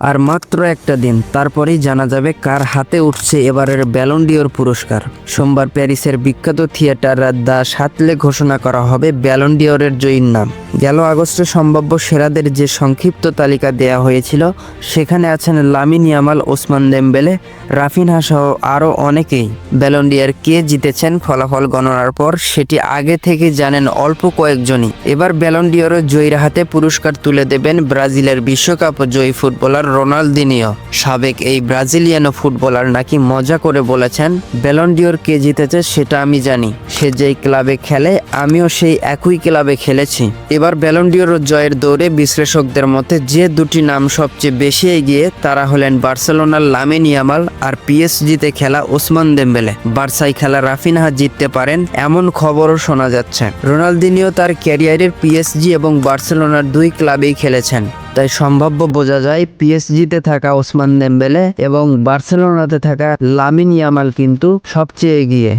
আর মাত্র একটা দিন, তারপরেই জানা যাবে কার হাতে উঠছে এবারের ব্যালন ডিওর পুরস্কার। সোমবার প্যারিসের বিখ্যাত থিয়েটার দ্য শাতলে ঘোষণা করা হবে ব্যালন ডিওরের জয়ীর নাম। গেল আগস্টে সম্ভাব্য সেরাদের যে সংক্ষিপ্ত তালিকা দেয়া হয়েছিল সেখানে আছেন লামিন ইয়ামাল, ওসমান দেমবেলে, রাফিনহা সহ আরও অনেকেই। ব্যালন ডিওর কে জিতেছেন ফলাফল গণনার পর সেটি আগে থেকে জানেন অল্প কয়েকজনই। এবার ব্যালন ডিওরের জয়ীর হাতে পুরস্কার তুলে দেবেন ব্রাজিলের বিশ্বকাপ জয়ী ফুটবলার রোনালদিনিও। সাবেক এই ব্রাজিলিয়ানো ফুটবলার নাকি মজা করে বলেছেন, ব্যালন ডিওর কে জিতেছে সেটা আমি জানি, সে যেই ক্লাবে খেলে আমিও সেই একই ক্লাবে খেলেছি। এবার ব্যালন ডিওর জয়ের দৌড়ে বিশ্লেষকদের মতে যে দুটি নাম সবচেয়ে বেশি এগিয়ে তারা হলেন বার্সেলোনার লামিন ইয়ামাল আর পিএসজিতে খেলা ওসমান দেমবেলে। বার্সায় খেলা রাফিনহা জিততে পারেন এমন খবরও শোনা যাচ্ছে। রোনালদিনিও তার ক্যারিয়ারের পিএসজি এবং বার্সেলোনার দুই ক্লাবেই খেলেছেন, তাই সম্ভাব্য বোঝা যায় পিএসজিতে থাকা ওসমান দেমবেলে এবং বার্সেলোনাতে থাকা লামিন ইয়ামাল কিন্তু সবচেয়ে এগিয়ে।